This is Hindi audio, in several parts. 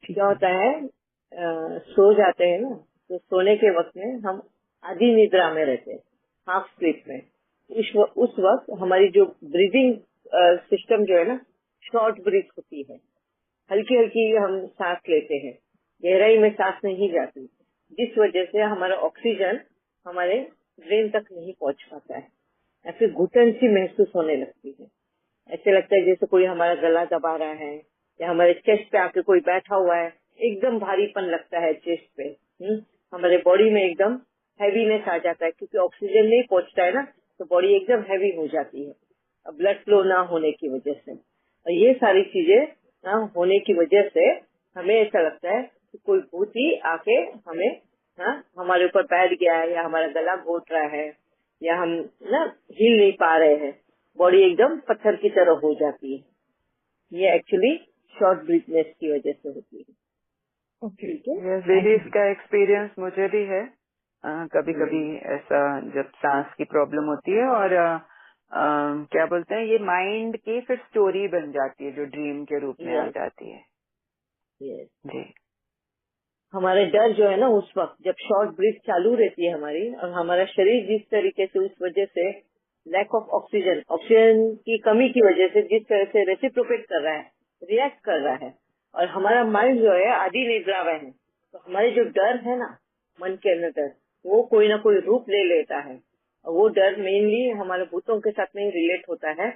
ठीक क्या है। होता है, सो जाते हैं ना, तो सोने के वक्त में हम आधी निद्रा में रहते हैं, हाफ स्लीप में। उस वक्त हमारी जो ब्रीदिंग सिस्टम जो है ना, शॉर्ट ब्रीथ होती है, हल्की हल्की हम सांस लेते हैं, गहराई में सांस नहीं जाती, जिस वजह से हमारा ऑक्सीजन हमारे ब्रेन तक नहीं पहुंच पाता है। ऐसे घुटन सी महसूस होने लगती है, ऐसे लगता है जैसे कोई हमारा गला दबा रहा है, या हमारे चेस्ट पे आके कोई बैठा हुआ है, एकदम भारीपन लगता है चेस्ट पे। हमारे बॉडी में एकदम हैवीनेस आ जाता है, क्योंकि ऑक्सीजन नहीं पहुंचता है ना, तो बॉडी एकदम हैवी हो जाती है ब्लड फ्लो ना होने की वजह से। और ये सारी चीजें ना होने की वजह से हमें ऐसा लगता है कि कोई भूत ही आके हमें हमारे ऊपर बैठ गया है, या हमारा गला घोट रहा है, या हम ना हिल नहीं पा रहे हैं, बॉडी एकदम पत्थर की तरह हो जाती है। ये एक्चुअली शॉर्ट ब्रीथनेस की वजह से होती है। ओके, ठीक है। यस दीदी थैंक यू। इसका एक्सपीरियंस मुझे भी है। कभी कभी हम्म, ऐसा जब सांस की प्रॉब्लम होती है और क्या बोलते हैं, ये माइंड की फिर स्टोरी बन जाती है जो ड्रीम के रूप में आ यस जाती है। यस। जी हमारे डर जो है ना, उस वक्त जब शॉर्ट ब्रीथ चालू रहती है हमारी, और हमारा शरीर जिस तरीके से उस वजह से लैक ऑफ ऑक्सीजन, ऑक्सीजन की कमी की वजह से जिस तरह से रेसिप्रोकेट कर रहा है, रिएक्ट कर रहा है, और हमारा माइंड जो है आधी निद्रा में है, तो हमारे जो डर है ना, मन के अंदर, वो कोई ना कोई रूप ले लेता है। और वो डर मेनली हमारे भूतों के साथ में रिलेट होता है।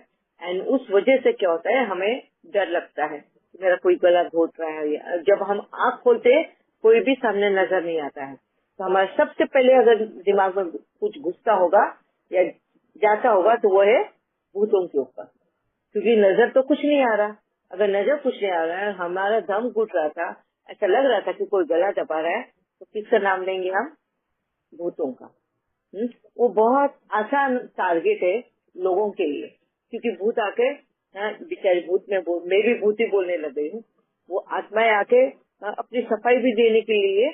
एंड उस वजह से क्या होता है, हमें डर लगता है कि मेरा कोई गला घोट रहा है। जब हम आँख खोलते हैं, कोई भी सामने नजर नहीं आता है, तो हमारा सबसे पहले अगर दिमाग में कुछ घुसता होगा या जाता होगा, तो वो है भूतों के ऊपर, क्योंकि नजर तो कुछ नहीं आ रहा। अगर नजर कुछ नहीं आ रहा है, हमारा दम घुट रहा था, ऐसा लग रहा था कि कोई गला दबा रहा है, तो किसका नाम लेंगे हम? भूतों का। वो बहुत आसान टारगेट है लोगों के लिए, क्योंकि भूत आके बेचारे भूत में मैं भी भूत ही बोलने लग गई हूँ। वो आत्माएं आके अपनी सफाई भी देने के लिए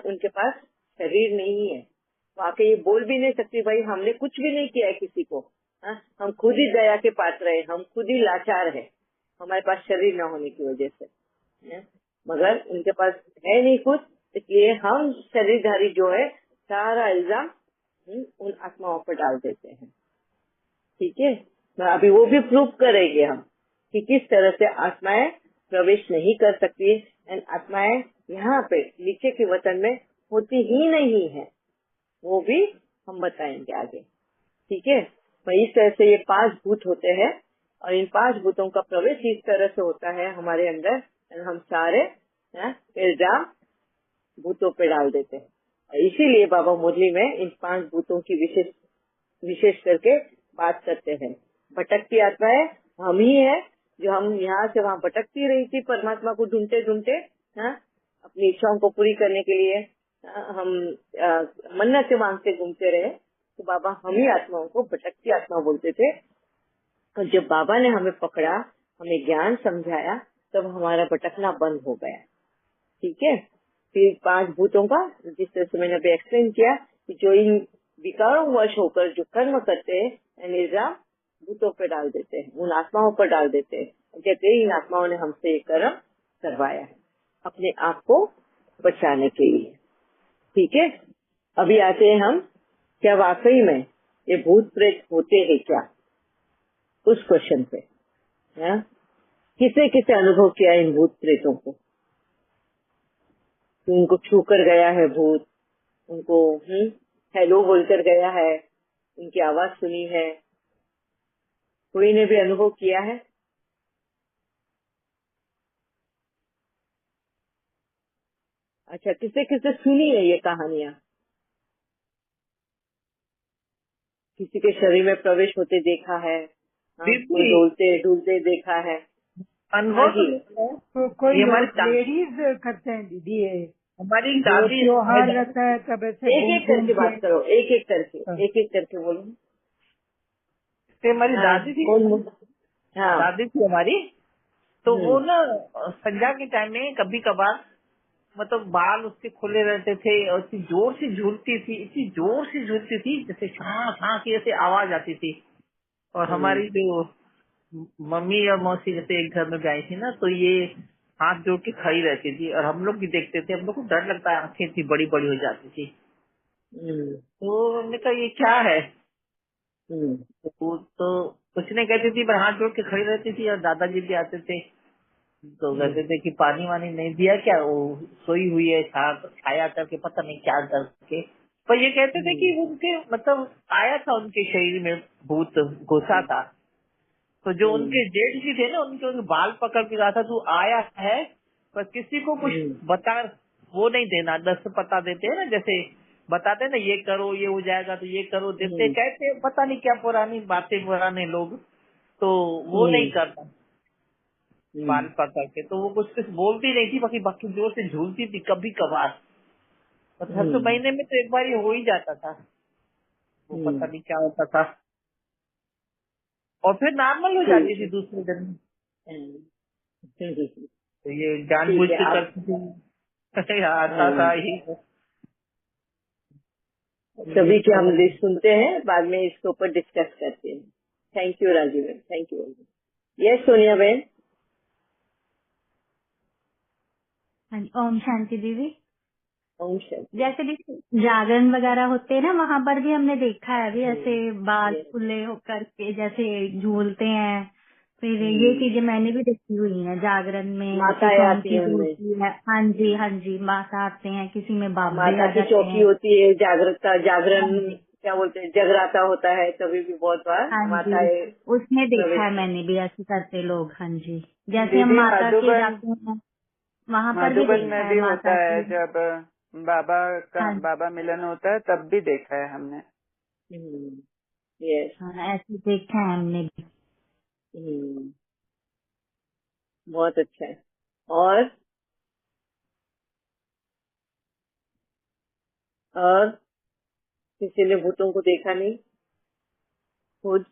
उनके पास शरीर नहीं है। वो आके ये बोल भी नहीं सकती, भाई हमने कुछ भी नहीं किया है किसी को, हम खुद ही दया के पात्र है, हम खुद ही लाचार है, हमारे पास शरीर न होने की वजह से। मगर उनके पास है नहीं कुछ, इसलिए हम शरीरधारी जो है सारा इल्जाम उन आत्माओं पर डाल देते हैं। ठीक है। तो अभी वो भी प्रूव करेंगे हम कि किस तरह से आत्माएं प्रवेश नहीं कर सकती, एंड आत्माएं यहाँ पे नीचे के वतन में होती ही नहीं है, वो भी हम बताएंगे आगे। ठीक है। तो इस तरह से ये 5 भूत होते हैं, और इन 5 भूतों का प्रवेश इस तरह से होता है हमारे अंदर, and हम सारे इल्जाम भूतों पे डाल देते हैं। और इसीलिए बाबा मुरली में इन 5 भूतों की विशेष विशेष करके बात करते हैं। भटकती आत्माएं हम ही है, जो हम यहाँ से वहाँ भटकती रही थी परमात्मा को ढूंढते ढूंढते, अपनी इच्छाओं को पूरी करने के लिए हम मन्नतें मांगते घूमते रहे। तो बाबा हम ही आत्माओं को भटकती आत्मा बोलते थे। और जब बाबा ने हमें पकड़ा, हमें ज्ञान समझाया, तब हमारा भटकना बंद हो गया। ठीक है। फिर 5 भूतों का जिस तरह से मैंने अभी एक्सप्लेन किया, कि जो इन विकारों वश होकर जो कर्म करते हैं, निजाम भूतों पर डाल देते हैं, उन आत्माओं पर डाल देते हैं, कहते हैं इन आत्माओं ने हमसे ये कर्म करवाया है अपने आप को बचाने के लिए। ठीक है। अभी आते हैं हम, क्या वाकई में ये भूत प्रेत होते हैं क्या, उस क्वेश्चन पे। किसे किसे अनुभव किया इन भूत प्रेतों को, कि उनको छू कर गया है भूत, उनको हेलो बोलकर गया है, उनकी आवाज सुनी है, कोई ने भी अनुभव किया है? अच्छा, किसे किसे सुनी है ये कहानियां? किसी के शरीर में प्रवेश होते देखा है? कोई दीदी डोलते डुलते देखा है? हाँ अनुभव तो जी। नहीं है। तो कोई ये हमारी लोग लेडीज करते हैं दीदी, ये हमारी जो दादी त्योहार रहता है तब ऐसे एक घूम एक घूम करके के। बात करो, एक एक करके, हाँ, एक एक करके बोलो। हमारी हाँ दादी थी। कौन? हाँ। दादी थी हमारी, तो वो हम्म। ना संध्या के टाइम में कभी कभार मतलब बाल उसके खुले रहते थे और इतनी जोर से झूलती थी, इतनी जोर से झूलती थी जैसे छा छा की ऐसे आवाज आती थी। और हम्म। हमारी जो मम्मी और मौसी जैसे एक घर में गई थी ना, तो ये हाथ जोड़ के खड़ी रहती थी और हम लोग भी देखते थे, हम लोग को डर लगता है, आंखें इतनी बड़ी बड़ी हो जाती थी। तो हमने कहा ये क्या है, तो कुछ नहीं कहती थी, पर हाथ जोड़ के खड़ी रहती थी। और दादाजी भी आते थे तो कहते थे कि पानी वानी नहीं दिया क्या, वो सोई हुई है छाया करके, पता नहीं क्या करके। पर ये कहते थे कि उनके मतलब आया था उनके शरीर में भूत, घुसा था। तो जो उनके जेठ जी थे ना, उनके बाल पकड़ के कहा था तू आया है, पर किसी को कुछ बता वो नहीं देना, दस पता देते हैं ना, जैसे बताते हैं ना ये करो ये हो जाएगा, तो ये करो देते, कहते पता नहीं क्या पुरानी बातें पुराने लोग, तो वो नहीं करता बाल पकड़ के। तो वो कुछ बोलती नहीं थी, बाकी बाकी जोर से झूलती थी कभी कभार। और हर तो महीने में तो एक बार ये हो ही जाता था, वो पता नहीं क्या होता था। और फिर नॉर्मल हो जाती थी दूसरे दिन। तो ये जानबूझ के करती थी। आता था ही। सभी के हम लिस्ट सुनते हैं, बाद में इसके ऊपर डिस्कस करते हैं। थैंक यू राजू बहन, थैंक यू। यस सोनिया बहन। हाँ जी, ओम शांति दीदी। ओम शांति। जैसे भी जागरण वगैरह होते हैं ना, वहाँ पर भी हमने देखा है अभी ऐसे बाल खुले होकर के जैसे झूलते हैं। फिर ये चीजें मैंने भी देखी हुई हैं जागरण में। माताएं आती हैं उनमें। है, हाँ जी हाँ जी, माता आते हैं, किसी में बाबे माता आ की जाते चौकी हैं। होती है, जागरण क्या बोलते हैं, जगराता होता है, तभी भी बहुत बार हाँ जी, माताएं उसमें देखा है प्रवेश। मैंने भी ऐसे करते लोग। हाँ जी, जैसे हम दीदी माता के मधुबन जाते हैं वहाँ पर भी मधुबन देखा में है भी होता माता है, की। जब हाँ बाबा मिलन होता है तब भी देखा है हमने। यस। हाँ, ऐसे देखा है हमने भी। बहुत अच्छा है। और किसी ने भूतों को देखा नहीं खुद?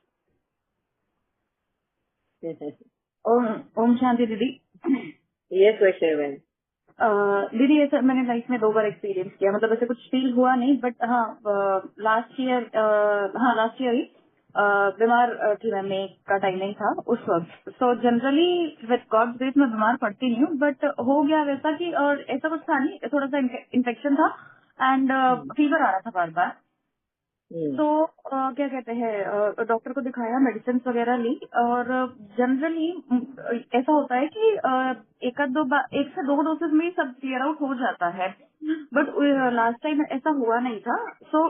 ओम ओम शांति दीदी। यस वैष्णव बहन। दीदी ये सब मैंने लाइफ में 2 बार एक्सपीरियंस किया, मतलब ऐसे कुछ फील हुआ नहीं, बट हाँ लास्ट ईयर ही बीमार थी मैं, मई का टाइमिंग था उस वक्त। So generally with God's grace मैं बीमार पड़ती नहीं हूँ, बट हो गया वैसा कि, और ऐसा कुछ था नहीं, थोड़ा सा इन्फेक्शन था एंड फीवर आ रहा था बार बार। तो क्या कहते हैं, डॉक्टर को दिखाया, मेडिसिन वगैरह ली, और जनरली ऐसा होता है कि एक से दो डोसेज में ही सब क्लियर आउट हो जाता है, बट लास्ट टाइम ऐसा हुआ नहीं था। सो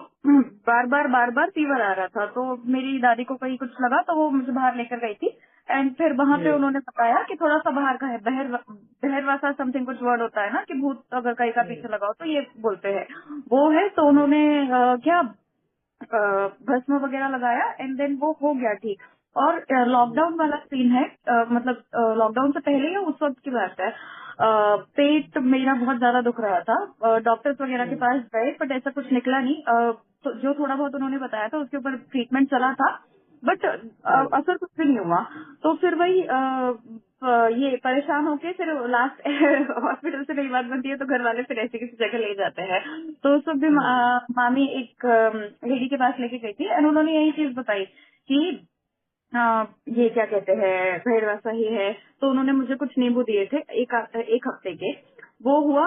बार बार फीवर आ रहा था, तो मेरी दादी को कहीं कुछ लगा तो वो मुझे बाहर लेकर गई थी। एंड फिर वहां पे उन्होंने बताया कि थोड़ा सा बाहर का है, बहरवासा समथिंग कुछ वर्ड होता है ना, कि भूत अगर कहीं का पीछे लगाओ तो ये बोलते हैं वो है। तो उन्होंने क्या भस्म वगैरह लगाया एंड देन वो हो गया ठीक। और लॉकडाउन वाला सीन है, मतलब लॉकडाउन से पहले या उस वक्त की बात है। पेट मेरा बहुत ज्यादा दुख रहा था, डॉक्टर्स वगैरह के पास गए बट ऐसा कुछ निकला नहीं। तो जो थोड़ा बहुत उन्होंने बताया था उसके ऊपर ट्रीटमेंट चला था, बट असर कुछ भी नहीं हुआ। तो फिर वही ये परेशान होके फिर लास्ट हॉस्पिटल से नई बात बनती है तो घर वाले फिर ऐसी किसी जगह ले जाते हैं। तो उस वक्त भी मामी एक लेडी के पास लेके गई थी और उन्होंने यही चीज बताई कि ये क्या कहते हैं भैरवासा ही है। तो उन्होंने मुझे कुछ नींबू दिए थे एक हफ्ते के, वो हुआ,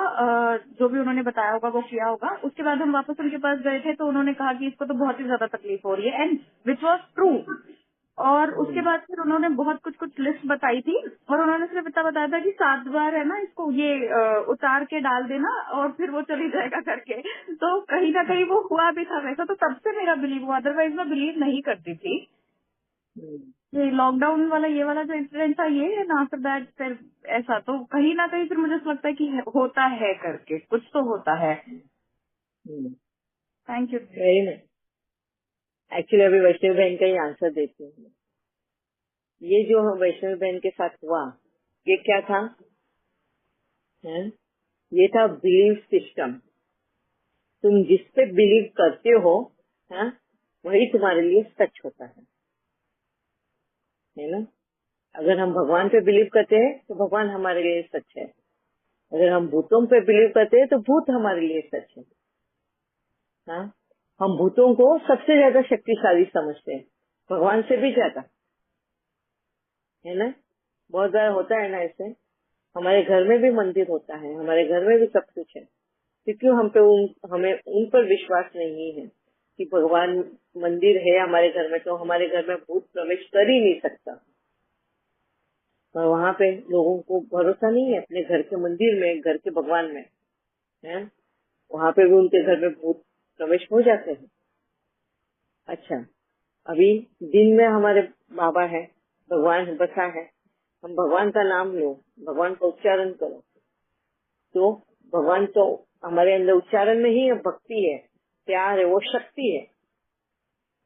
जो भी उन्होंने बताया होगा वो किया होगा। उसके बाद हम वापस उनके पास गए थे तो उन्होंने कहा कि इसको तो बहुत ही ज्यादा तकलीफ हो रही है, एंड विच वॉज ट्रू। और उसके बाद फिर उन्होंने बहुत कुछ लिस्ट बताई थी, और उन्होंने सिर्फ इतना बताया था कि 7 बार है ना इसको ये उतार के डाल देना और फिर वो चली जाएगा करके। तो कहीं ना कहीं वो हुआ भी था वैसा, तो तब से मेरा बिलीव हुआ, अदरवाइज मैं बिलीव नहीं करती थी। ये लॉकडाउन वाला ये वाला जो इंसिडेंट था ये है ना, आफ्टर दैट फिर ऐसा तो कहीं ना कहीं फिर मुझे ऐसा लगता है कि होता है करके, कुछ तो होता है। Thank you. Very nice. Actually अभी वैष्णव बहन का ही आंसर देती हूँ। ये जो वैष्णव बहन के साथ हुआ ये क्या था? ये था बिलीव सिस्टम। तुम जिस पे बिलीव करते हो वही तुम्हारे लिए सच होता है ना। अगर हम भगवान पे बिलीव करते हैं तो भगवान हमारे लिए सच है। अगर हम भूतों पे बिलीव करते हैं तो भूत हमारे लिए सच है। हम भूतों को सबसे ज्यादा शक्तिशाली समझते हैं, भगवान से भी ज्यादा, है ना। बहुत ज्यादा होता है ना ऐसे। हमारे घर में भी मंदिर होता है, हमारे घर में भी सब कुछ है, क्योंकि हमें उन पर विश्वास नहीं है कि भगवान मंदिर है हमारे घर में, तो हमारे घर में भूत प्रवेश कर ही नहीं सकता। और वहाँ पे लोगों को भरोसा नहीं है अपने घर के मंदिर में, घर के भगवान में, है वहाँ पे भी उनके घर में भूत प्रवेश हो जाते हैं। अच्छा, अभी दिन में हमारे बाबा है, भगवान बसा है, हम भगवान का नाम लो, भगवान का उच्चारण करो, तो भगवान तो हमारे अंदर उच्चारण में ही है, भक्ति है, प्यार है, वो शक्ति है,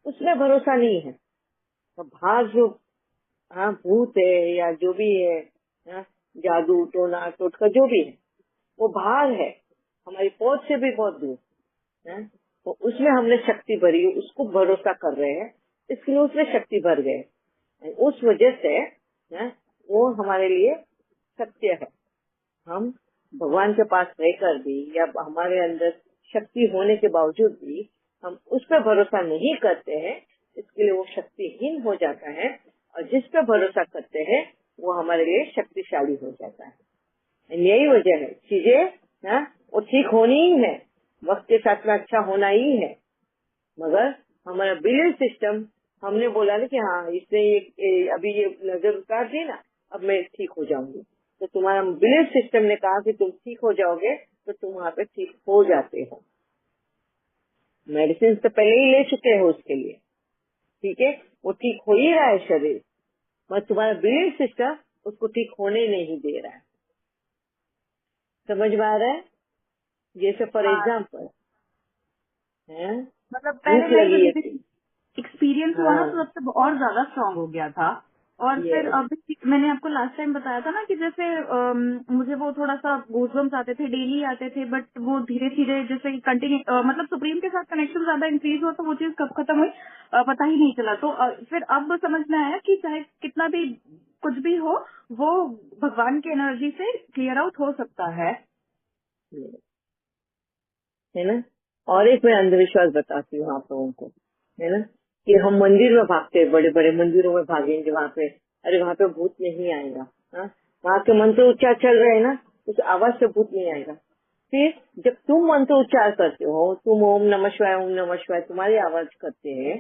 उसमें भरोसा नहीं है। तो बाहर जो भूत है या जो भी है, जादू टोना टोटका जो भी है, वो बाहर है, हमारी पहुंच से भी बहुत दूर है, तो उसमें हमने शक्ति भरी, उसको भरोसा कर रहे हैं, इसके लिए उसमें शक्ति भर गए, उस वजह से वो हमारे लिए सत्य है। हम भगवान के पास रहकर भी या हमारे अंदर शक्ति होने के बावजूद भी हम उस पर भरोसा नहीं करते हैं, इसके लिए वो शक्तिहीन हो जाता है, और जिस पर भरोसा करते हैं वो हमारे लिए शक्तिशाली हो जाता है। यही वजह है, चीजें वो ठीक होनी ही है, वक्त के साथ में अच्छा होना ही है, मगर हमारा बिलीफ सिस्टम, हमने बोला ना कि हाँ इसने अभी ये नजर उतार दी ना, अब मैं ठीक हो जाऊंगी, तो तुम्हारा बिलीफ सिस्टम ने कहा कि तुम ठीक हो जाओगे, तो तुम वहाँ पे ठीक हो जाते हो। मेडिसिन तो पहले ही ले चुके हो उसके लिए, ठीक है, वो ठीक हो ही रहा है शरीर, मगर तुम्हारा बिलीफ सिस्टम उसको ठीक होने नहीं दे रहा है। समझ में आ रहा है? जैसे फॉर एग्जाम्पल है, मतलब भूख लगी है, एक्सपीरियंस हुआ ना, तो सबसे और ज्यादा स्ट्रांग हो गया था। और फिर अभी मैंने आपको लास्ट टाइम बताया था ना कि जैसे मुझे वो थोड़ा सा गूज़बम्स आते थे, डेली आते थे, बट वो धीरे धीरे जैसे कंटिन्यू मतलब सुप्रीम के साथ कनेक्शन ज्यादा इंक्रीज हुआ, तो वो चीज कब खत्म हुई पता ही नहीं चला। तो फिर अब समझ में आया कि चाहे कितना भी कुछ भी हो, वो भगवान की एनर्जी से क्लियर आउट हो सकता है ना। और एक मैं अंधविश्वास बताती हूँ आप लोगों को, है ना, कि हम मंदिर में भागते हैं, बड़े बड़े मंदिरों में भागेंगे, वहाँ पे अरे वहाँ पे भूत नहीं आएगा, वहाँ के मंत्र उच्चार चल रहे हैं ना, उस आवाज से भूत नहीं आएगा। फिर जब तुम मंत्र उच्चार करते हो, तुम ओम नमः शिवाय तुम्हारी आवाज करते हैं,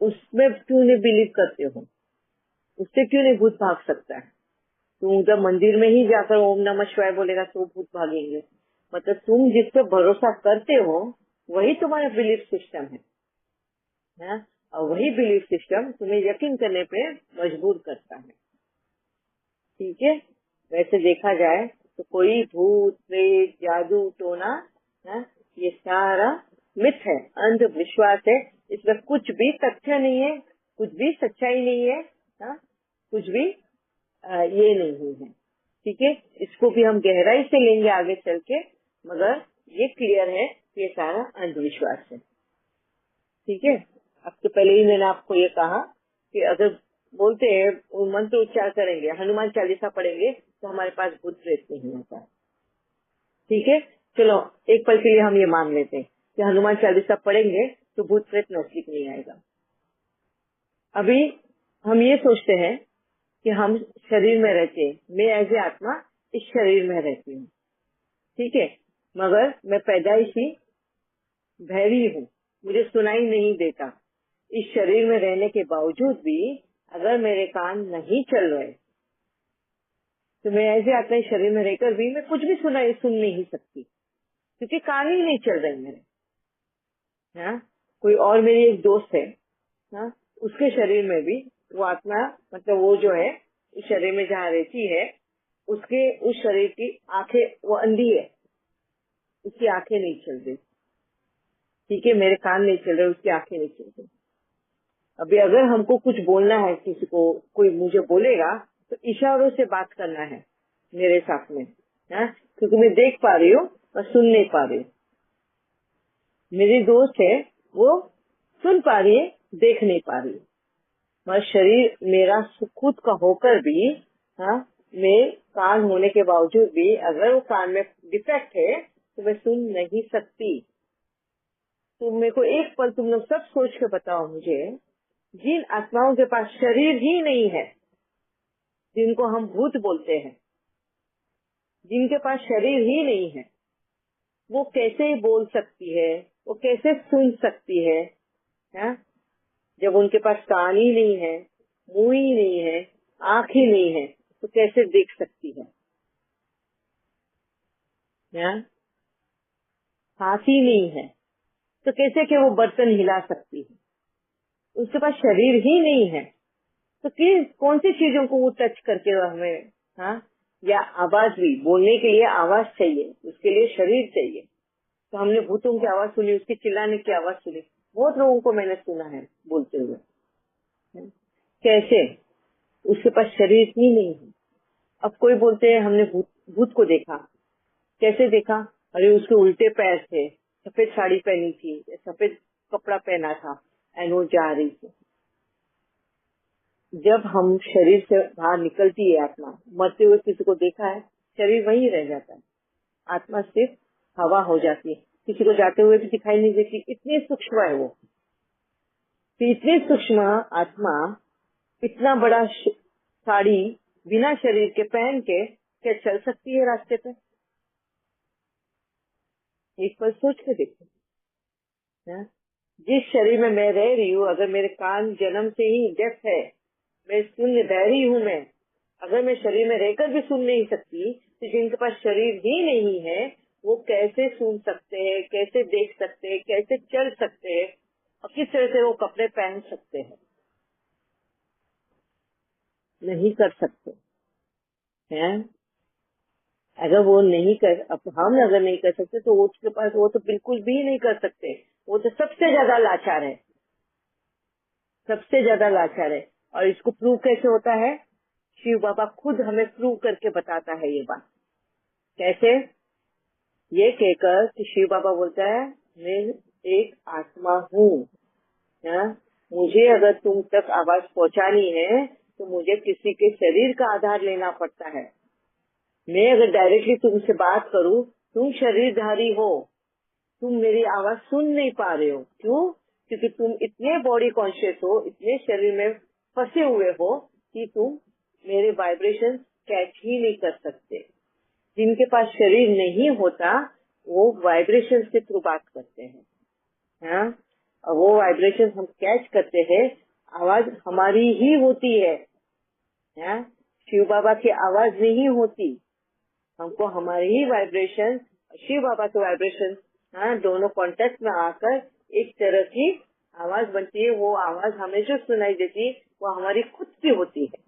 उसमें क्यों नहीं बिलीव करते हो? उससे क्यों नहीं भूत भाग सकता है? तुम उधर मंदिर में ही जाकर ओम नमः शिवाय बोलेगा तो भूत भागेंगे। मतलब तुम जिस पे भरोसा करते हो वही तुम्हारा बिलीफ सिस्टम है, और वही बिलीफ सिस्टम तुम्हें यकीन करने पे मजबूर करता है। ठीक है, वैसे देखा जाए तो कोई भूत प्रेत जादू टोना ये सारा मिथ है, अंधविश्वास है, इसमें कुछ भी तथ्य नहीं है, कुछ भी सच्चाई नहीं है, कुछ भी ये नहीं है। ठीक है, इसको भी हम गहराई से लेंगे आगे चल के, मगर ये क्लियर है कि ये सारा अंधविश्वास है। ठीक है, अब तो पहले ही मैंने आपको ये कहा कि अगर बोलते हैं मंत्र उच्चार करेंगे, हनुमान चालीसा पढ़ेंगे, तो हमारे पास भूत प्रेत नहीं होता। ठीक है, चलो एक पल के लिए हम ये मान लेते हैं कि हनुमान चालीसा पढ़ेंगे तो भूत प्रेत नजदीक नहीं आएगा। अभी हम ये सोचते हैं कि हम शरीर में रहते हैं, मैं एज ए आत्मा इस शरीर में रहती हूँ, ठीक है, मगर मैं पैदाइशी बहरी हूँ, मुझे सुनाई नहीं देता। इस शरीर में रहने के बावजूद भी अगर मेरे कान नहीं चल रहे तो मैं ऐसे आत्मा इस शरीर में रहकर भी मैं कुछ भी सुन नहीं सकती, क्योंकि कान ही नहीं चल रहे मेरे। कोई और मेरी एक दोस्त है, उसके शरीर में भी वो आत्मा, मतलब वो जो है इस शरीर में जहाँ रहती है, उसके उस शरीर की आंखें, वो अंधी है, उसकी आंखें नहीं चल रही। ठीक है, मेरे कान नहीं चल रहे, उसकी आंखें नहीं चल रही। अभी अगर हमको कुछ बोलना है, किसी को कोई मुझे बोलेगा तो इशारों से बात करना है मेरे साथ में, क्योंकि मैं देख पा रही हूँ और सुन नहीं पा रही हूँ। मेरी दोस्त है, वो सुन पा रही है, देख नहीं पा रही, मगर शरीर मेरा खुद का होकर भी, मैं कान होने के बावजूद भी अगर वो कान में डिफेक्ट है तो मैं सुन नहीं सकती। तो मेरे को एक पल तुम लोग सब सोच के बताओ मुझे, जिन आत्माओं के पास शरीर ही नहीं है, जिनको हम भूत बोलते हैं, जिनके पास शरीर ही नहीं है, वो कैसे बोल सकती है, वो कैसे सुन सकती है, हाँ? जब उनके पास कान ही नहीं है, मुंह ही नहीं है, आंख ही नहीं है, तो कैसे देख सकती है? हाँ? हाथ ही नहीं है, तो कैसे कि वो बर्तन हिला सकती है? उसके पास शरीर ही नहीं है, तो कौन सी चीजों को वो टच करके हमें, हाँ? या आवाज भी, बोलने के लिए आवाज चाहिए, उसके लिए शरीर चाहिए। तो हमने भूतों की आवाज सुनी, उसके चिल्लाने की आवाज सुनी, बहुत लोगों को मैंने सुना है बोलते हुए। कैसे? उसके पास शरीर ही नहीं है। अब कोई बोलते हैं हमने भूत को देखा। कैसे देखा? अरे उसके उल्टे पैर थे, सफेद साड़ी पहनी थी, सफेद कपड़ा पहना था, एंड वो जा रही थी। जब हम शरीर से बाहर निकलती है आत्मा, मरते हुए किसी को देखा है, शरीर वहीं रह जाता है, आत्मा सिर्फ हवा हो जाती है, किसी को जाते हुए भी दिखाई नहीं देती। इतनी सूक्ष्म है वो। तो इतनी सूक्ष्म आत्मा इतना बड़ा साड़ी बिना शरीर के पहन के क्या चल सकती है रास्ते पे? एक बार सोच के देखो। हाँ? जिस शरीर में मैं रह रही हूँ, अगर मेरे कान जन्म से ही डेफ है, मैं सुन बहरी हूँ, मैं अगर मैं शरीर में रहकर भी सुन नहीं सकती, तो जिनके पास शरीर ही नहीं है वो कैसे सुन सकते हैं, कैसे देख सकते हैं, कैसे चल सकते हैं, और किस तरह से वो कपड़े पहन सकते हैं? नहीं कर सकते हैं। अगर वो नहीं कर, अब हम अगर नहीं कर सकते तो उसके पास वो तो बिल्कुल भी नहीं कर सकते। वो तो सबसे ज्यादा लाचार है, सबसे ज्यादा लाचार है। और इसको प्रूव कैसे होता है? शिव बाबा खुद हमें प्रूव करके बताता है ये बात। कैसे? ये कहकर कि शिव बाबा बोलता है मैं एक आत्मा हूँ, हाँ? मुझे अगर तुम तक आवाज पहुँचानी है तो मुझे किसी के शरीर का आधार लेना पड़ता है। मैं अगर डायरेक्टली तुमसे बात करूं, तुम शरीरधारी हो, तुम मेरी आवाज सुन नहीं पा रहे हो। क्यों? क्योंकि तुम इतने बॉडी कॉन्शियस हो, इतने शरीर में फंसे हुए हो कि तुम मेरे वाइब्रेशन कैच ही नहीं कर सकते। जिनके पास शरीर नहीं होता वो वाइब्रेशन के थ्रू बात करते हैं, हाँ? और वो वाइब्रेशन हम कैच करते हैं, आवाज हमारी ही होती है, हाँ? शिव बाबा की आवाज नहीं होती। हमको हमारे ही वाइब्रेशन, शिव बाबा के वाइब्रेशन, हाँ, दोनों कांटेक्ट में आकर एक तरह की आवाज बनती है। वो आवाज हमें जो सुनाई देती है वो हमारी खुद की होती है।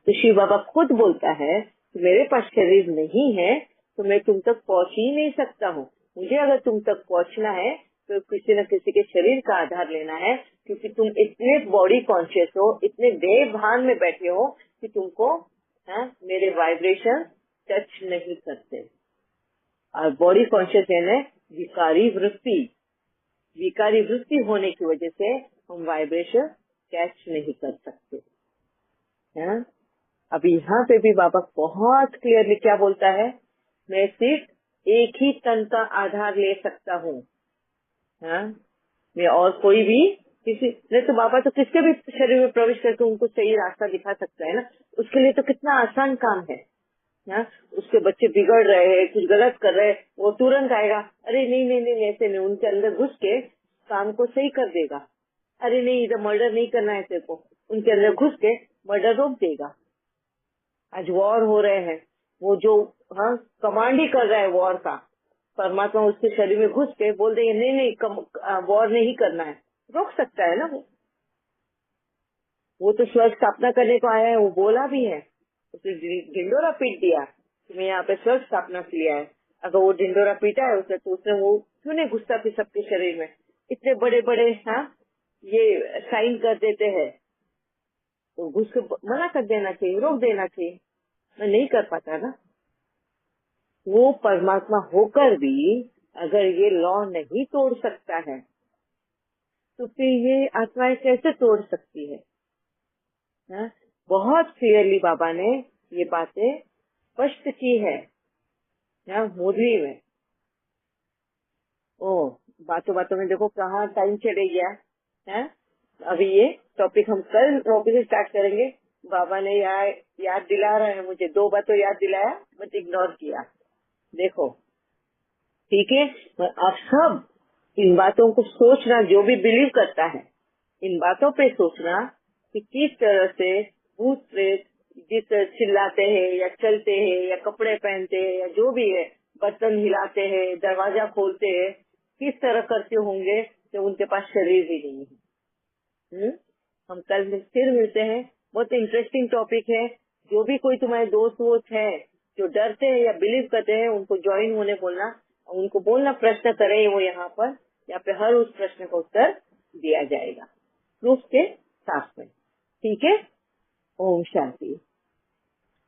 तो शिव बाबा खुद बोलता है कि मेरे पास शरीर नहीं है तो मैं तुम तक पहुंच ही नहीं सकता हूँ। मुझे अगर तुम तक पहुंचना है तो किसी न किसी के शरीर का आधार लेना है, क्योंकि तुम इतने बॉडी कॉन्शियस हो, इतने देह भान में बैठे हो कि तुमको, हाँ, मेरे वाइब्रेशन टच नहीं करते। और बॉडी कॉन्शियस है विकारी वृत्ति, विकारी वृत्ति होने की वजह से हम वाइब्रेशन कैच नहीं कर सकते, हाँ? अब यहाँ पे भी बाबा बहुत क्लियरली क्या बोलता है? मैं सिर्फ एक ही तन का आधार ले सकता हूँ, हाँ? मैं और कोई भी किसी नहीं, तो बाबा तो किसके भी शरीर में प्रवेश करके उनको सही रास्ता दिखा सकता है ना। उसके लिए तो कितना आसान काम है, हाँ? उसके बच्चे बिगड़ रहे हैं, कुछ गलत कर रहे हैं, वो तुरंत आएगा, अरे नहीं नहीं नहीं ऐसे नहीं, उनके अंदर घुस के काम को सही कर देगा। अरे नहीं इधर मर्डर नहीं करना है तेरे को, उनके अंदर घुस के मर्डर रोक देगा। आज वॉर हो रहे हैं, वो जो, हाँ, कमांड ही कर रहा है वॉर का, परमात्मा उसके शरीर में घुस के बोल देंगे नहीं नहीं वॉर नहीं करना है, रोक सकता है ना वो तो स्वर्ग स्थापना करने को आया है, वो बोला भी है, उसने ढिंडोरा पीट दिया कि मैं यहाँ पे स्वर्ग स्थापना के लिए आया। अगर वो ढिंडोरा पीटा है उसने तो उसने वो क्यों नहीं घुसता फिर सबके शरीर में? इतने बड़े बड़े, हाँ, ये साइन कर देते हैं, तो घुस के मना कर देना चाहिए, रोक देना चाहिए। मैं नहीं कर पाता ना। वो परमात्मा होकर भी अगर ये लॉ नहीं तोड़ सकता है तो फिर ये आत्माएं कैसे तोड़ सकती है, हाँ? बहुत क्लियरली बाबा ने ये बातें स्पष्ट की है, हाँ, मुरली में। ओ, बातों बातों में देखो कहाँ टाइम चले गया है। अभी ये टॉपिक हम कल वापस स्टार्ट करेंगे। बाबा ने याद दिला रहा है मुझे, 2 बार तो याद दिलाया बट इग्नोर किया। देखो ठीक है, आप सब इन बातों को सोचना, जो भी बिलीव करता है इन बातों पे सोचना कि किस तरह से भूत प्रेत जिस तरह चिल्लाते हैं या चलते हैं या कपड़े पहनते हैं या जो भी है, बर्तन हिलाते हैं, दरवाजा खोलते हैं, किस तरह करते होंगे जब उनके पास शरीर भी नहीं है। हम कल फिर मिलते हैं। बहुत इंटरेस्टिंग टॉपिक है। जो भी कोई तुम्हारे दोस्त वोस्त है जो डरते हैं या बिलीव करते हैं, उनको ज्वाइन होने बोलना, उनको बोलना प्रश्न करें वो यहाँ पे हर उस प्रश्न का उत्तर दिया जाएगा प्रूफ के साथ में। ठीक है, ओम शांति।